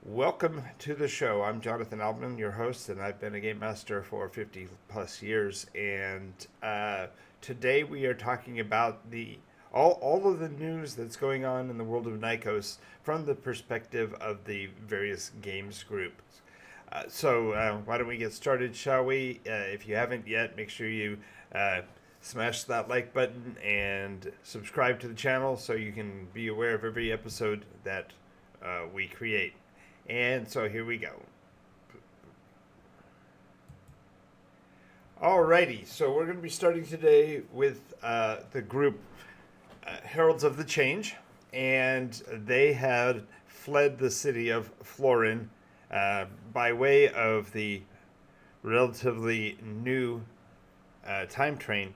Welcome to the show. I'm Jonathan Albman, your host, and I've been a game master for 50 plus years. And today we are talking about the all of the news that's going on in the world of Nycos from the perspective of the various games groups. So why don't we get started, shall we? If you haven't yet, make sure you uh, smash that like button and subscribe to the channel so you can be aware of every episode that we create. And so here we go. Alrighty, so we're going to be starting today with the group Heralds of the Change, and they had fled the city of Florin by way of the relatively new time train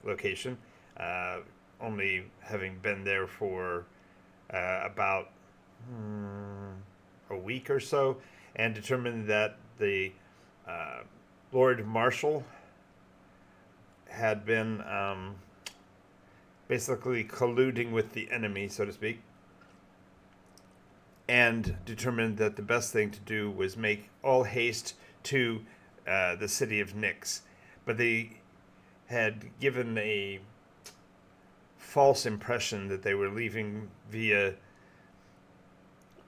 location, uh, only having been there for about a week or so, and determined that the uh, Lord Marshal had been basically colluding with the enemy, so to speak, and determined that the best thing to do was make all haste to the city of Nyx. But they had given a false impression that they were leaving via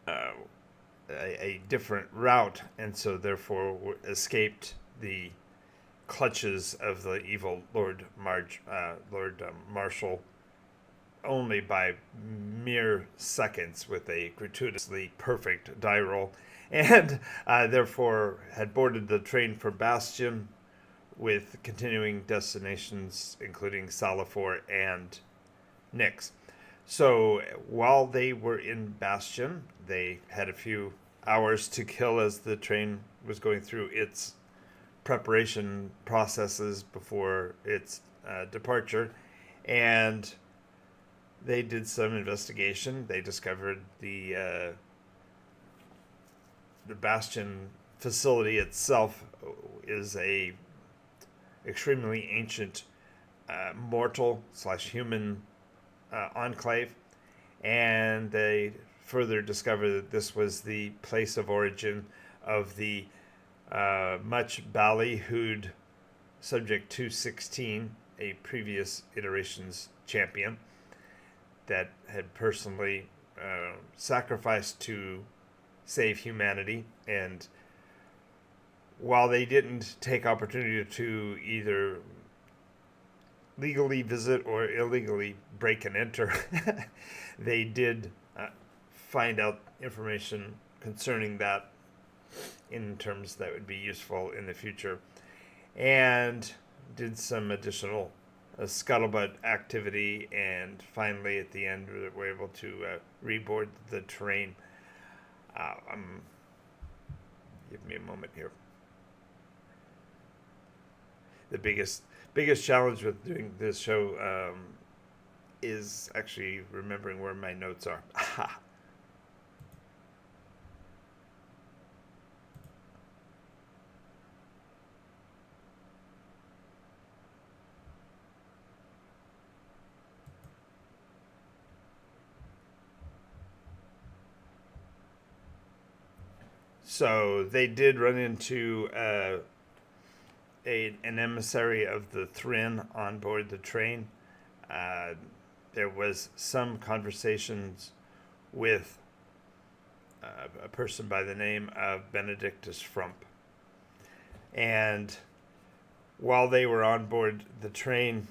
uh, a different route, and so therefore escaped the clutches of the evil Lord Marshal only by mere seconds with a gratuitously perfect die roll, and therefore had boarded the train for Bastion with continuing destinations including Salafor and Nyx. So while they were in Bastion, they had a few hours to kill as the train was going through its preparation processes before its departure. And they did some investigation. They discovered the Bastion facility itself is a extremely ancient mortal slash human enclave, and they further discovered that this was the place of origin of the much ballyhooed Subject 216, a previous iteration's champion that had personally sacrificed to save humanity. And while they didn't take opportunity to either legally visit or illegally break and enter, they did find out information concerning that in terms that would be useful in the future, and did some additional scuttlebutt activity, and finally at the end we were able to reboard the train. Give me a moment here. The biggest challenge with doing this show is actually remembering where my notes are. So they did run into an emissary of the Thrin on board the train. Uh, there was some conversations with a person by the name of Benedictus Frump. And while they were on board the train,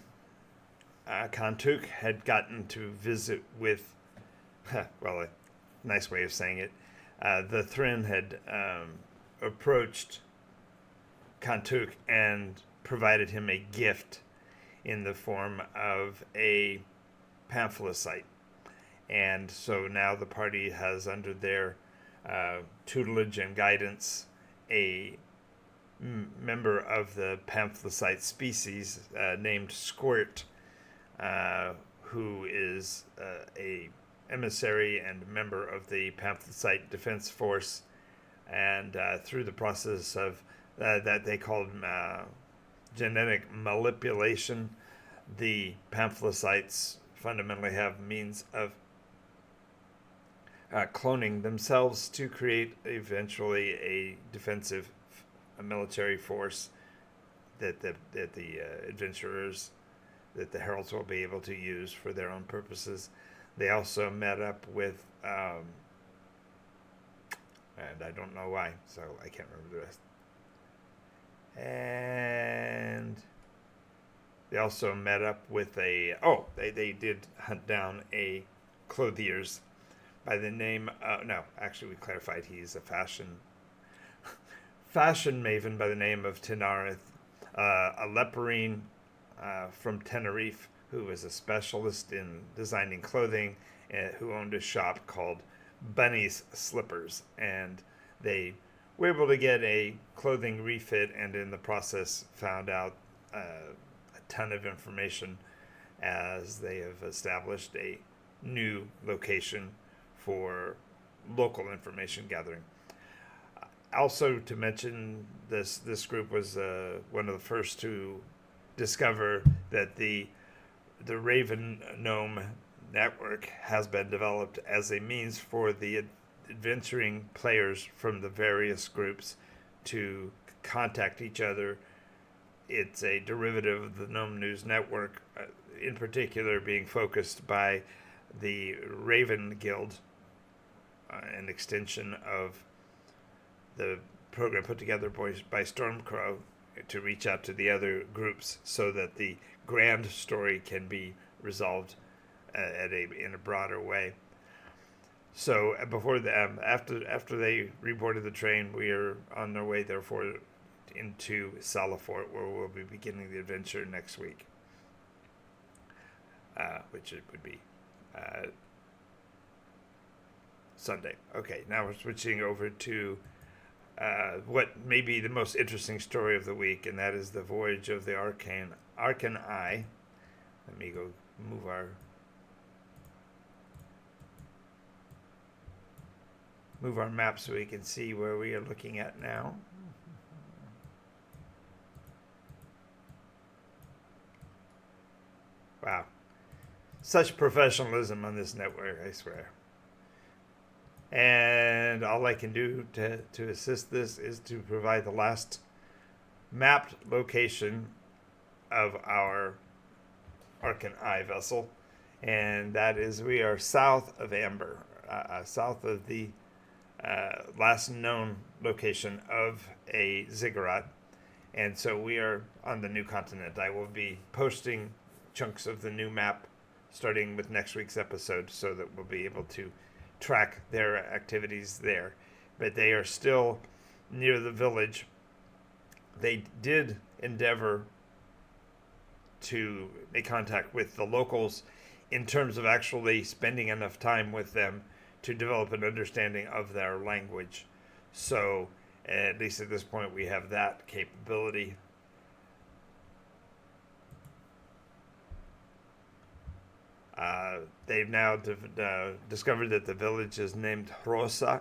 Kantuk had gotten to visit with, well, a nice way of saying it, the Thrin had approached Kantuk and provided him a gift in the form of a pamphlet. And so now the party has under their tutelage and guidance a member of the pamphlet species named Squirt, who is a emissary and member of the pamphlet defense force, and through the process of that they called genetic manipulation, the pamphletites fundamentally have means of cloning themselves to create eventually a defensive a military force that the adventurers, that the heralds will be able to use for their own purposes. They also met up with, and I don't know why, so I can't remember the rest. And they also met up with they did hunt down a clothiers by the name, no, actually we clarified he's a fashion maven by the name of Tenarith, a leporine from Tenerife who was a specialist in designing clothing, who owned a shop called Bunny's Slippers. And they were able to get a clothing refit, and in the process found out a ton of information, as they have established a new location for local information gathering. Also, to mention, this group was one of the first to discover that the Raven Gnome network has been developed as a means for the adventuring players from the various groups to contact each other. It's a derivative of the Gnome News Network, in particular being focused by the Raven Guild, an extension of the program put together by Stormcrow to reach out to the other groups so that the grand story can be resolved in a broader way. So after they reboarded the train, we are on our way, therefore, into Salafort, where we'll be beginning the adventure next week, which it would be Sunday. Okay, now we're switching over to what may be the most interesting story of the week, and that is the voyage of the Arcan Eye. Let me go move our map so we can see where we are looking at now. Wow. Such professionalism on this network, I swear. And all I can do to assist this is to provide the last mapped location of our Arcan Eye vessel. And that is, we are south of Amber, south of the last known location of a ziggurat. And so we are on the new continent. I will be posting chunks of the new map starting with next week's episode, so that we'll be able to track their activities there. But they are still near the village. They did endeavor to make contact with the locals in terms of actually spending enough time with them to develop an understanding of their language. So at least at this point we have that capability. They've now discovered that the village is named Rosa,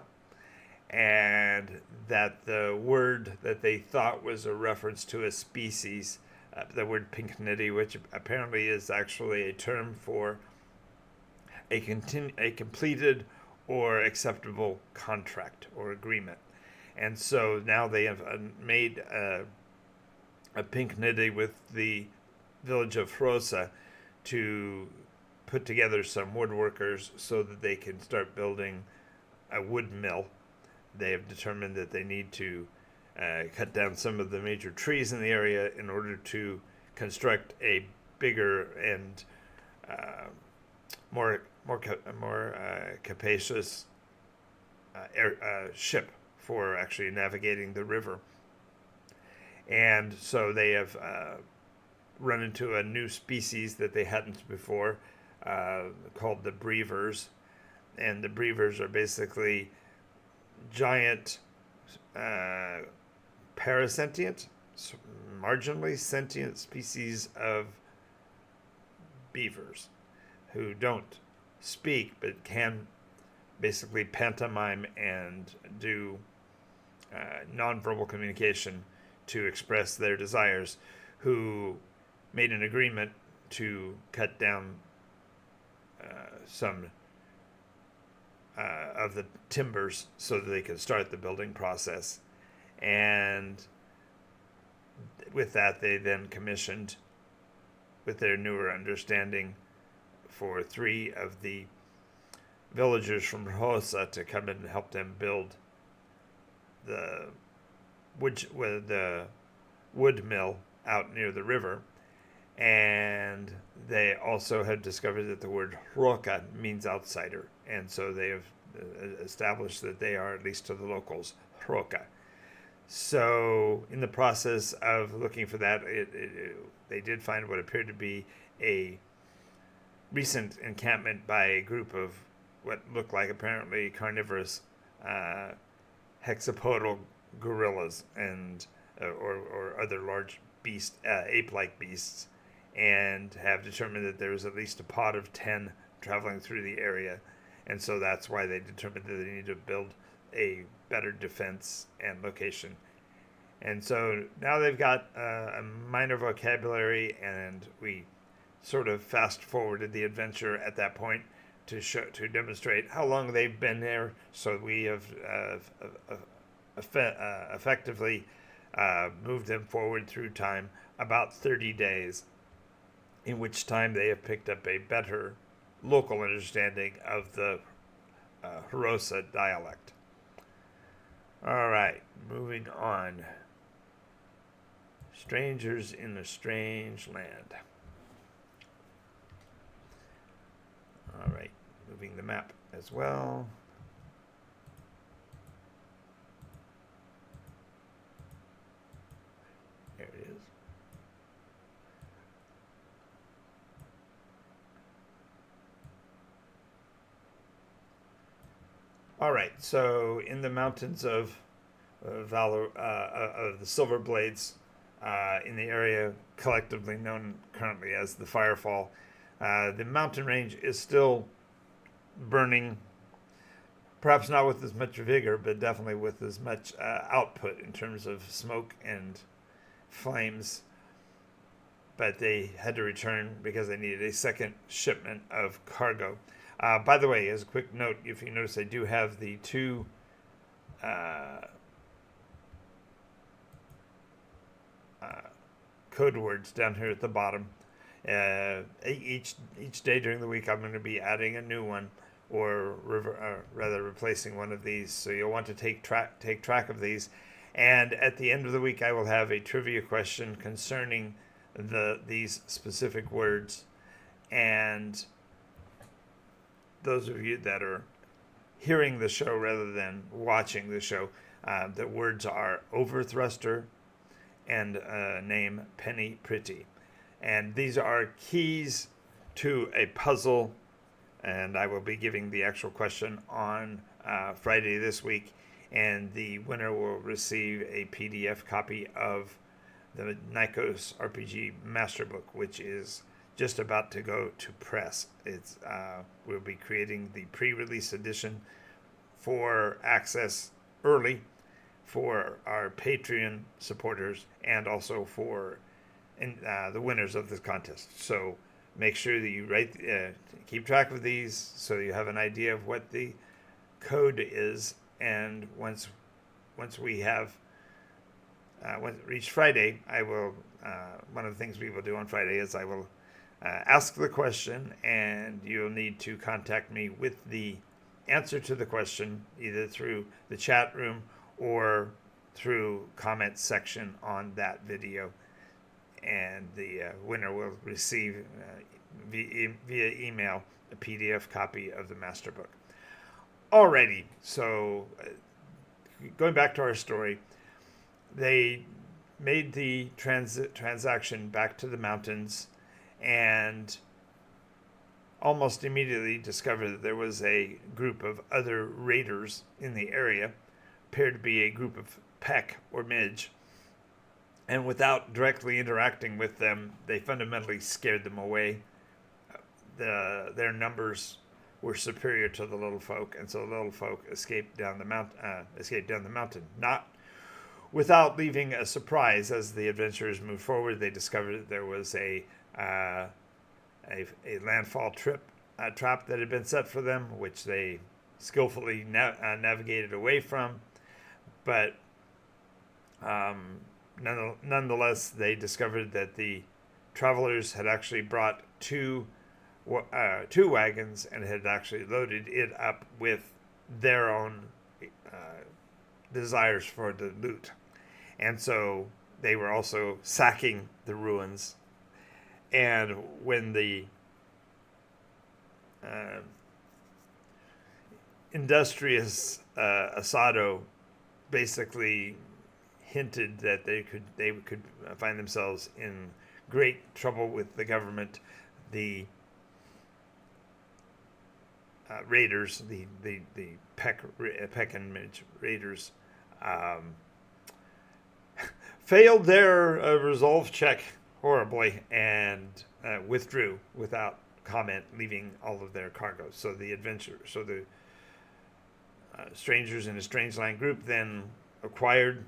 and that the word that they thought was a reference to a species, the word pinknitty, which apparently is actually a term for a completed or acceptable contract or agreement. And so now they have made a pinknitty with the village of Rosa to put together some woodworkers so that they can start building a wood mill. They have determined that they need to cut down some of the major trees in the area in order to construct a bigger and more capacious ship for actually navigating the river. And so they have run into a new species that they hadn't before, called the Breevers. And the Breevers are basically giant parasentient, marginally sentient species of beavers who don't speak but can basically pantomime and do nonverbal communication to express their desires, who made an agreement to cut down some of the timbers so that they could start the building process. And with that, they then commissioned, with their newer understanding, for 3 of the villagers from Rosa to come in and help them build the wood mill out near the river. And they also have discovered that the word Roca means outsider, and so they have established that they are, at least to the locals, Roca. So in the process of looking for that, they did find what appeared to be a recent encampment by a group of what looked like apparently carnivorous hexapodal gorillas and or other large ape-like beasts, and have determined that there was at least a pod of 10 traveling through the area. And so that's why they determined that they need to build a better defense and location. And so now they've got a minor vocabulary, and we sort of fast forwarded the adventure at that point to demonstrate how long they've been there. So we have effectively moved them forward through time about 30 days, in which time they have picked up a better local understanding of the Harosa dialect. All right, moving on. Strangers in a strange land. All right, moving the map as well. There it is. All right, so in the mountains of the Silver Blades, in the area collectively known currently as the Firefall, the mountain range is still burning, perhaps not with as much vigor, but definitely with as much output in terms of smoke and flames. But they had to return because they needed a second shipment of cargo. By the way, as a quick note, if you notice, I do have the 2 code words down here at the bottom. Each day during the week, I'm going to be adding a new one, or rather replacing one of these. So you'll want to take track of these. And at the end of the week, I will have a trivia question concerning these specific words. And those of you that are hearing the show rather than watching the show, the words are overthruster and name Penny Pretty. And these are keys to a puzzle, and I will be giving the actual question on Friday this week, and the winner will receive a PDF copy of the Nycos RPG Masterbook, which is just about to go to press. We'll be creating the pre-release edition for access early for our Patreon supporters, and also for the winners of this contest. So make sure that you keep track of these so you have an idea of what the code is. And once we have reached Friday, I will one of the things we will do on Friday is I will ask the question, and you'll need to contact me with the answer to the question, either through the chat room or through comment section on that video, and the winner will receive via email a PDF copy of the Masterbook. Alrighty, so going back to our story, they made the transaction back to the mountains, and almost immediately discovered that there was a group of other raiders in the area, appeared to be a group of Peck or Midge, and without directly interacting with them, they fundamentally scared them away. Their numbers were superior to the little folk, and so the little folk escaped down the mountain, not without leaving a surprise. As the adventurers moved forward, they discovered that there was a landfall trap that had been set for them, which they skillfully navigated away from. But nonetheless, they discovered that the travelers had actually brought two wagons and had actually loaded it up with their own desires for the loot. And so they were also sacking the ruins. And when the industrious Asado basically hinted that they could find themselves in great trouble with the government, the raiders, the Pekinmage raiders, failed their resolve check horribly and withdrew without comment, leaving all of their cargo. So the strangers in a strange land group then acquired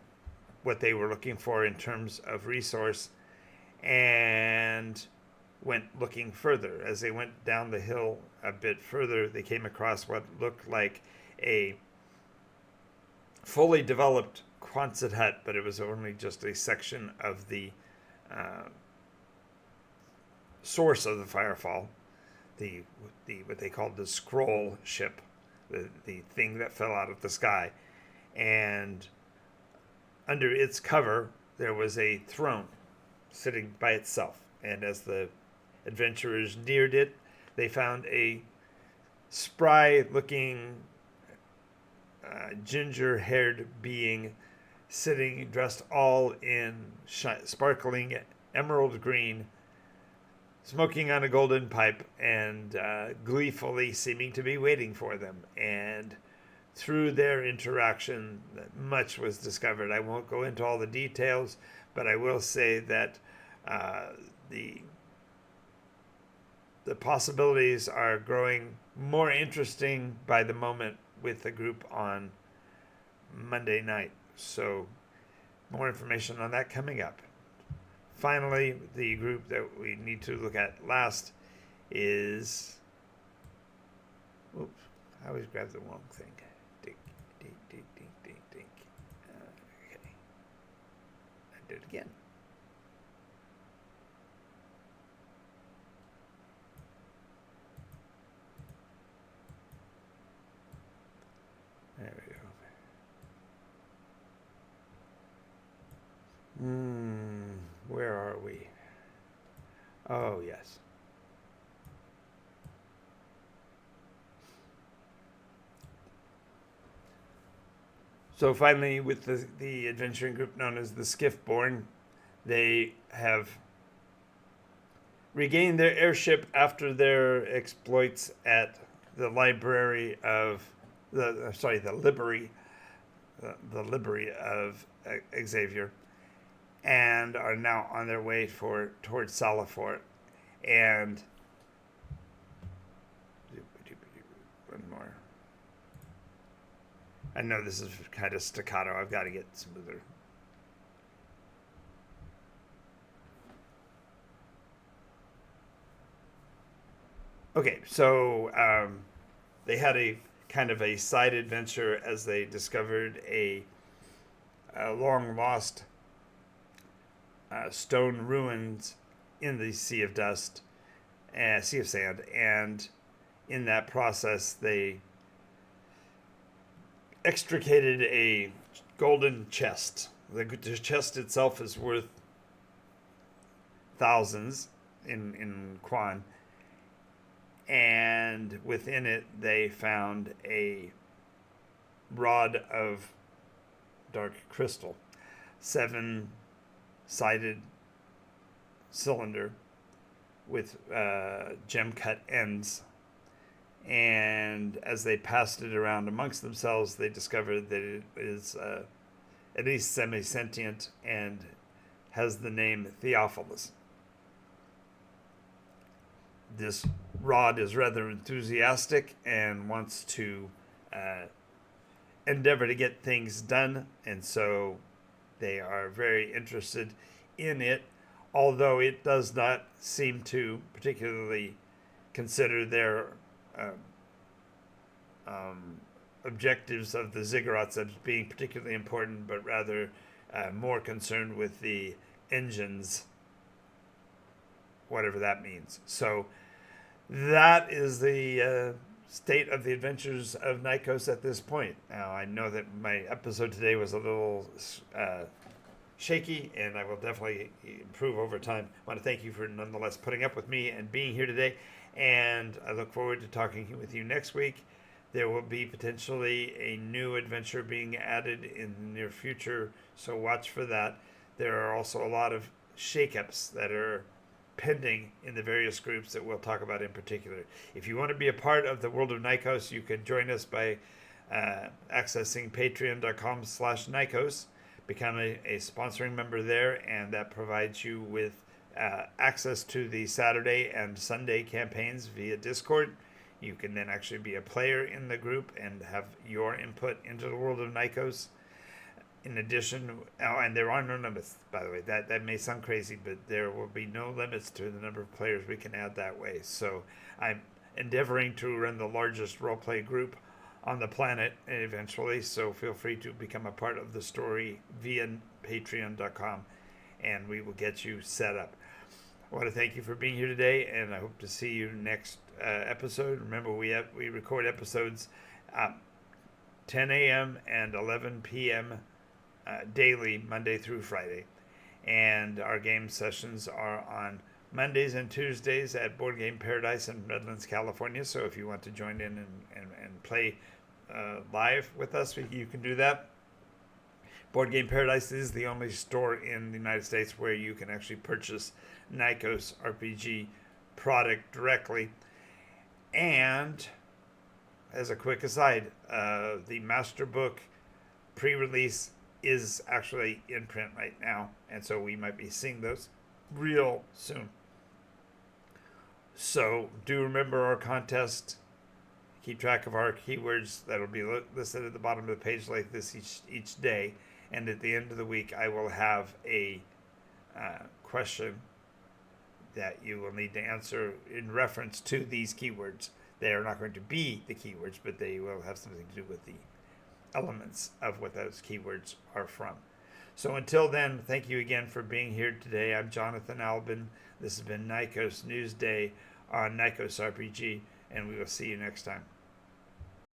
what they were looking for in terms of resource and went looking further. As they went down the hill a bit further, they came across what looked like a fully developed Quonset hut, but it was only just a section of the source of the firefall, the what they called the scroll ship, the thing that fell out of the sky. And under its cover there was a throne sitting by itself, and as the adventurers neared it, they found a spry looking ginger-haired being sitting dressed all in sparkling emerald green, smoking on a golden pipe, and gleefully seeming to be waiting for them. And through their interaction, much was discovered. I won't go into all the details, but I will say that the possibilities are growing more interesting by the moment with the group on Monday night. So more information on that coming up. Finally, the group that we need to look at last is... Oops, I always grab the wrong thing. Dink, dink, dink, dink, dink, dink. Okay. I did it again. There we go. Where are we? Oh, yes. So finally, with the adventuring group known as the Skiffborn, they have regained their airship after their exploits at the library of the library of Xavier, and are now on their way towards Salafort. And one more. I know this is kind of staccato. I've got to get smoother. Okay, so they had a kind of a side adventure as they discovered a long lost stone ruins in the Sea of Sand, and in that process they extricated a golden chest. The chest itself is worth thousands in Quan, and within it they found a rod of dark crystal, 7-sided cylinder with gem cut ends. And as they passed it around amongst themselves, they discovered that it is at least semi-sentient and has the name Theophilus. This rod is rather enthusiastic and wants to endeavor to get things done, and so they are very interested in it, although it does not seem to particularly consider their objectives of the ziggurats as being particularly important, but rather more concerned with the engines, whatever that means. So that is the state of the adventures of Nycos at this point. Now, I know that my episode today was a little shaky, and I will definitely improve over time. I want to thank you for nonetheless putting up with me and being here today, and I look forward to talking with you next week. There will be potentially a new adventure being added in the near future, so watch for that. There are also a lot of shakeups that are pending in the various groups that we'll talk about in particular. If you want to be a part of the world of Nycos, you can join us by accessing patreon.com/Nycos. Become a sponsoring member there, and that provides you with access to the Saturday and Sunday campaigns via Discord. You can then actually be a player in the group and have your input into the world of Nycos. In addition, and there are no limits, by the way. That may sound crazy, but there will be no limits to the number of players we can add that way. So I'm endeavoring to run the largest roleplay group on the planet eventually, so feel free to become a part of the story via patreon.com, and we will get you set up. I want to thank you for being here today, and I hope to see you next episode. Remember, we record episodes 10 a.m. and 11 p.m. Daily, Monday through Friday. And our game sessions are on Mondays and Tuesdays at Board Game Paradise in Redlands, California. So if you want to join in and play live with us, you can do that. Board Game Paradise is the only store in the United States where you can actually purchase Nycos RPG product directly. And as a quick aside, the Masterbook pre-release is actually in print right now, and so we might be seeing those real soon. So do remember our contest. Keep track of our keywords. That'll be listed at the bottom of the page like this each day. And at the end of the week, I will have a question that you will need to answer in reference to these keywords. They are not going to be the keywords, but they will have something to do with the elements of what those keywords are from. So until then, thank you again for being here today. I'm Jonathan Albin. This has been Nycos News Day on Nycos RPG, and we will see you next time.